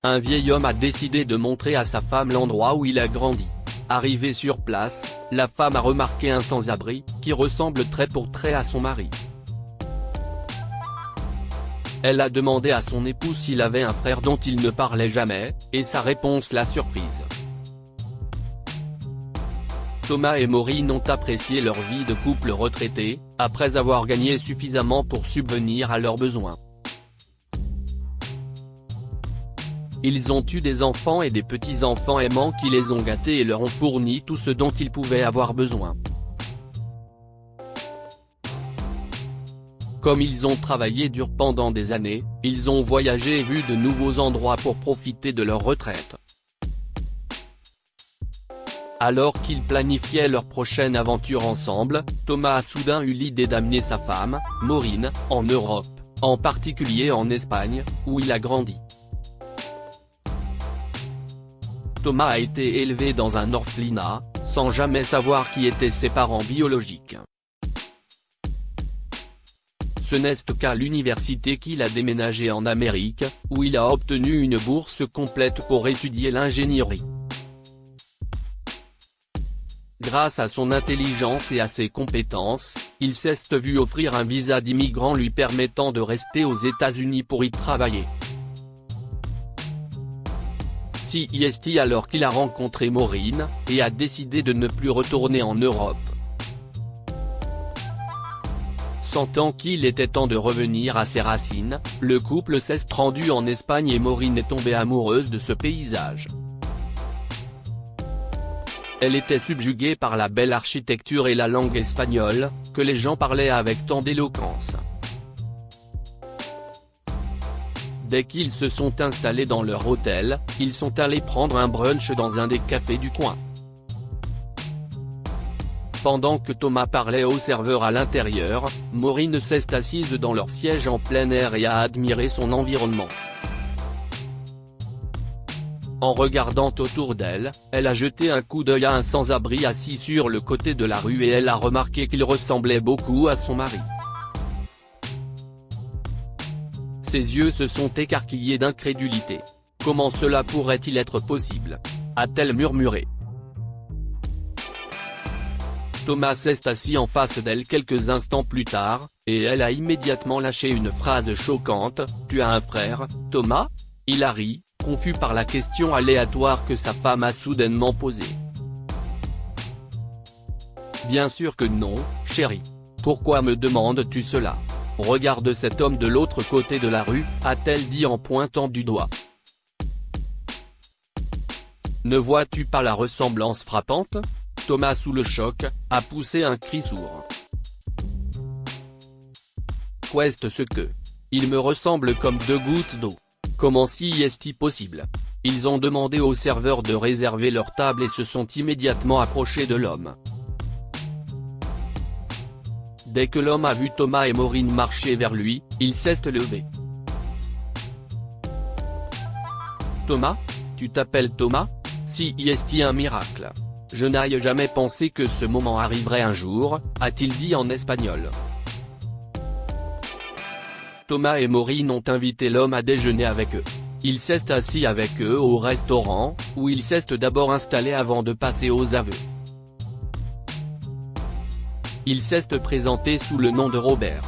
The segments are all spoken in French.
un vieil homme a décidé de montrer à sa femme l'endroit où il a grandi. Arrivée sur place, la femme a remarqué un sans-abri, qui ressemble trait pour trait à son mari. Elle a demandé à son époux s'il avait un frère dont il ne parlait jamais, et sa réponse l'a surprise. Thomas et Maureen ont apprécié leur vie de couple retraité, après avoir gagné suffisamment pour subvenir à leurs besoins. Ils ont eu des enfants et des petits-enfants aimants qui les ont gâtés et leur ont fourni tout ce dont ils pouvaient avoir besoin. Comme ils ont travaillé dur pendant des années, ils ont voyagé et vu de nouveaux endroits pour profiter de leur retraite. Alors qu'ils planifiaient leur prochaine aventure ensemble, Thomas a soudain eu l'idée d'amener sa femme, Maureen, en Europe, en particulier en Espagne, où il a grandi. Thomas a été élevé dans un orphelinat, sans jamais savoir qui étaient ses parents biologiques. Ce n'est qu'à l'université qu'il a déménagé en Amérique, où il a obtenu une bourse complète pour étudier l'ingénierie. Grâce à son intelligence et à ses compétences, il s'est vu offrir un visa d'immigrant lui permettant de rester aux États-Unis pour y travailler. C'est alors qu'il a rencontré Maureen, et a décidé de ne plus retourner en Europe. Sentant qu'il était temps de revenir à ses racines, le couple s'est rendu en Espagne et Maureen est tombée amoureuse de ce paysage. Elle était subjuguée par la belle architecture et la langue espagnole, que les gens parlaient avec tant d'éloquence. Dès qu'ils se sont installés dans leur hôtel, ils sont allés prendre un brunch dans un des cafés du coin. Pendant que Thomas parlait au serveur à l'intérieur, Maureen s'est assise dans leur siège en plein air et a admiré son environnement. En regardant autour d'elle, elle a jeté un coup d'œil à un sans-abri assis sur le côté de la rue et elle a remarqué qu'il ressemblait beaucoup à son mari. Ses yeux se sont écarquillés d'incrédulité. Comment cela pourrait-il être possible ? A-t-elle murmuré. Thomas s'est assis en face d'elle quelques instants plus tard, et elle a immédiatement lâché une phrase choquante, « Tu as un frère, Thomas ?» Il a ri, confus par la question aléatoire que sa femme a soudainement posée. « Bien sûr que non, chérie. Pourquoi me demandes-tu cela ? Regarde cet homme de l'autre côté de la rue, a-t-elle dit en pointant du doigt. Ne vois-tu pas la ressemblance frappante ? Thomas, sous le choc, a poussé un cri sourd. Qu'est-ce que ? Il me ressemble comme deux gouttes d'eau. Comment est-il possible ? Ils ont demandé au serveur de réserver leur table et se sont immédiatement approchés de l'homme. Dès que l'homme a vu Thomas et Maureen marcher vers lui, il s'est levé. Thomas ? Tu t'appelles Thomas ? Si est-il un miracle ? Je n'ai jamais pensé que ce moment arriverait un jour, a-t-il dit en espagnol. Thomas et Maureen ont invité l'homme à déjeuner avec eux. Il s'est assis avec eux au restaurant, où il s'est d'abord installé avant de passer aux aveux. Il s'est présenté sous le nom de Robert.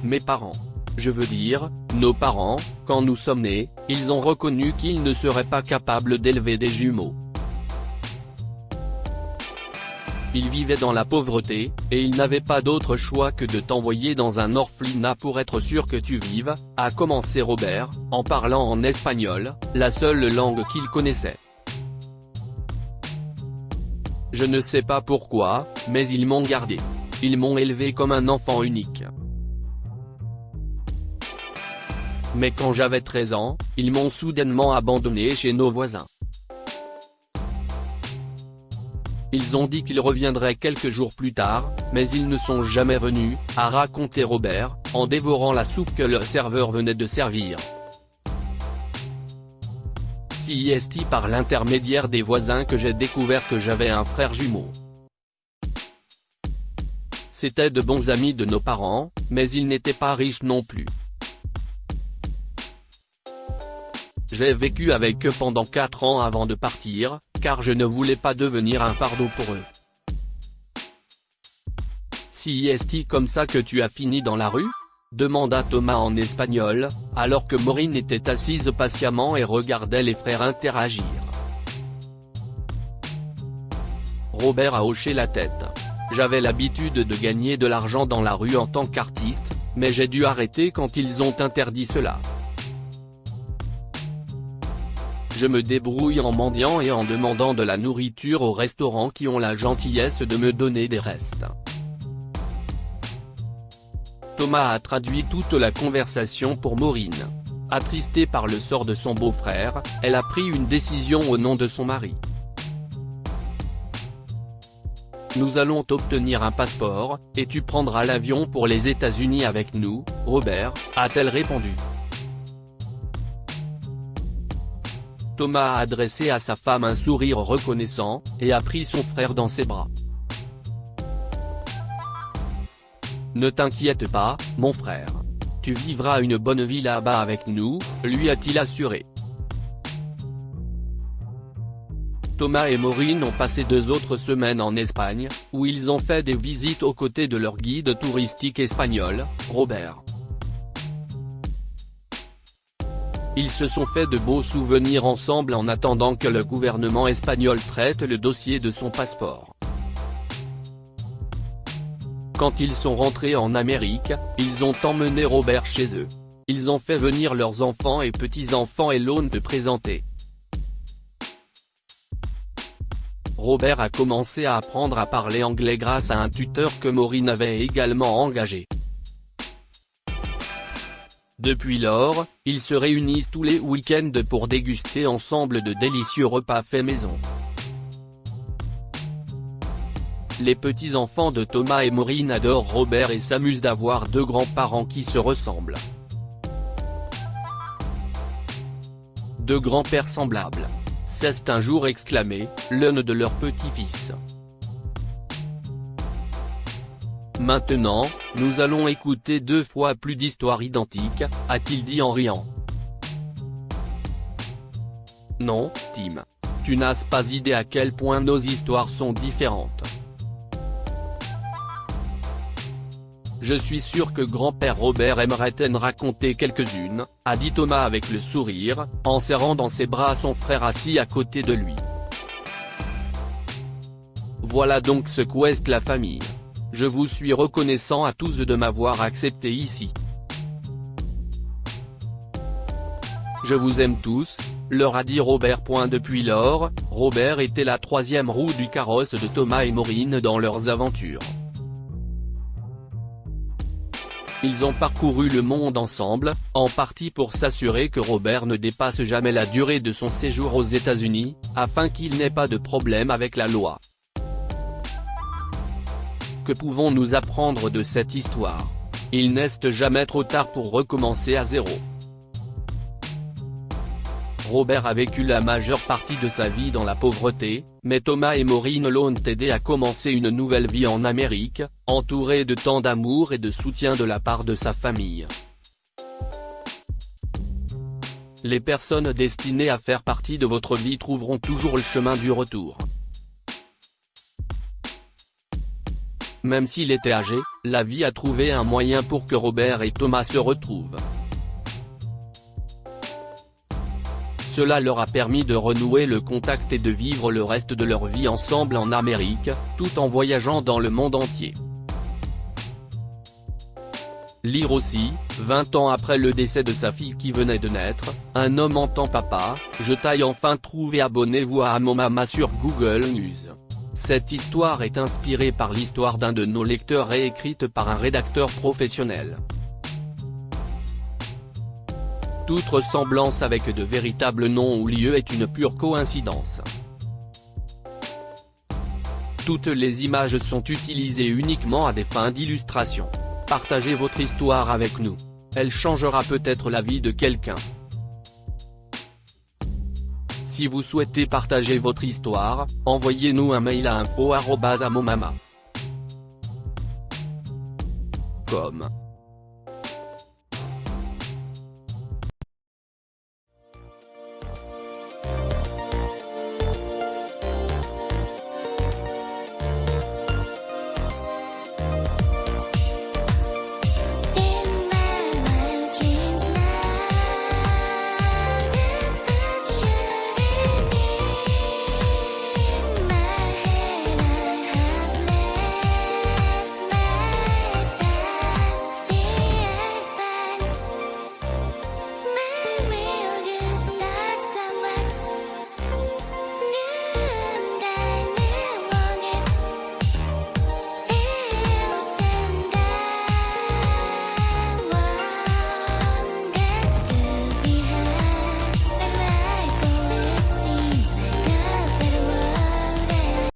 Mes parents. Je veux dire, nos parents, quand nous sommes nés, ils ont reconnu qu'ils ne seraient pas capables d'élever des jumeaux. Ils vivaient dans la pauvreté, et ils n'avaient pas d'autre choix que de t'envoyer dans un orphelinat pour être sûr que tu vives, a commencé Robert, en parlant en espagnol, la seule langue qu'il connaissait. Je ne sais pas pourquoi, mais ils m'ont gardé. Ils m'ont élevé comme un enfant unique. Mais quand j'avais 13 ans, ils m'ont soudainement abandonné chez nos voisins. Ils ont dit qu'ils reviendraient quelques jours plus tard, mais ils ne sont jamais venus, a raconté Robert, en dévorant la soupe que le serveur venait de servir. C'est par l'intermédiaire des voisins que j'ai découvert que j'avais un frère jumeau. C'étaient de bons amis de nos parents, mais ils n'étaient pas riches non plus. j'ai vécu avec eux pendant 4 ans avant de partir, car je ne voulais pas devenir un fardeau pour eux. Si est-il comme ça que tu as fini dans la rue ? Demanda Thomas en espagnol, alors que Maureen était assise patiemment et regardait les frères interagir. Robert a hoché la tête. J'avais l'habitude de gagner de l'argent dans la rue en tant qu'artiste, mais j'ai dû arrêter quand ils ont interdit cela. Je me débrouille en mendiant et en demandant de la nourriture aux restaurants qui ont la gentillesse de me donner des restes. Thomas a traduit toute la conversation pour Maureen. Attristée par le sort de son beau-frère, elle a pris une décision au nom de son mari. Nous allons t'obtenir un passeport, et tu prendras l'avion pour les États-Unis avec nous, Robert, a-t-elle répondu. Thomas a adressé à sa femme un sourire reconnaissant, et a pris son frère dans ses bras. Ne t'inquiète pas, mon frère. Tu vivras une bonne vie là-bas avec nous, lui a-t-il assuré. Thomas et Maureen ont passé 2 autres semaines en Espagne, où ils ont fait des visites aux côtés de leur guide touristique espagnol, Robert. Ils se sont fait de beaux souvenirs ensemble en attendant que le gouvernement espagnol traite le dossier de son passeport. Quand ils sont rentrés en Amérique, ils ont emmené Robert chez eux. Ils ont fait venir leurs enfants et petits-enfants et l'ont présenté. Robert a commencé à apprendre à parler anglais grâce à un tuteur que Maureen avait également engagé. Depuis lors, ils se réunissent tous les week-ends pour déguster ensemble de délicieux repas faits maison. Les petits-enfants de Thomas et Maureen adorent Robert et s'amusent d'avoir 2 grands-parents qui se ressemblent. 2 grands-pères semblables. C'est un jour exclamé, l'un de leurs petits-fils. Maintenant, nous allons écouter 2 fois plus d'histoires identiques, a-t-il dit en riant. Non, Tim. Tu n'as pas idée à quel point nos histoires sont différentes. Je suis sûr que grand-père Robert aimerait t'en raconter quelques-unes, a dit Thomas avec le sourire, en serrant dans ses bras son frère assis à côté de lui. Voilà donc ce qu'est la famille. Je vous suis reconnaissant à tous de m'avoir accepté ici. Je vous aime tous, leur a dit Robert. Depuis lors, Robert était la 3e roue du carrosse de Thomas et Maureen dans leurs aventures. Ils ont parcouru le monde ensemble, en partie pour s'assurer que Robert ne dépasse jamais la durée de son séjour aux États-Unis, afin qu'il n'ait pas de problème avec la loi. Que pouvons-nous apprendre de cette histoire ? Il n'est jamais trop tard pour recommencer à zéro. Robert a vécu la majeure partie de sa vie dans la pauvreté, mais Thomas et Maureen l'ont aidé à commencer une nouvelle vie en Amérique, entouré de tant d'amour et de soutien de la part de sa famille. Les personnes destinées à faire partie de votre vie trouveront toujours le chemin du retour. Même s'il était âgé, la vie a trouvé un moyen pour que Robert et Thomas se retrouvent. Cela leur a permis de renouer le contact et de vivre le reste de leur vie ensemble en Amérique, tout en voyageant dans le monde entier. Lire aussi, 20 ans après le décès de sa fille qui venait de naître, un homme entend papa, je t'ai enfin trouvé. Abonnez-vous à Amomama sur Google News. Cette histoire est inspirée par l'histoire d'un de nos lecteurs et écrite par un rédacteur professionnel. Toute ressemblance avec de véritables noms ou lieux est une pure coïncidence. Toutes les images sont utilisées uniquement à des fins d'illustration. Partagez votre histoire avec nous. Elle changera peut-être la vie de quelqu'un. Si vous souhaitez partager votre histoire, envoyez-nous un mail à info@amomama.com.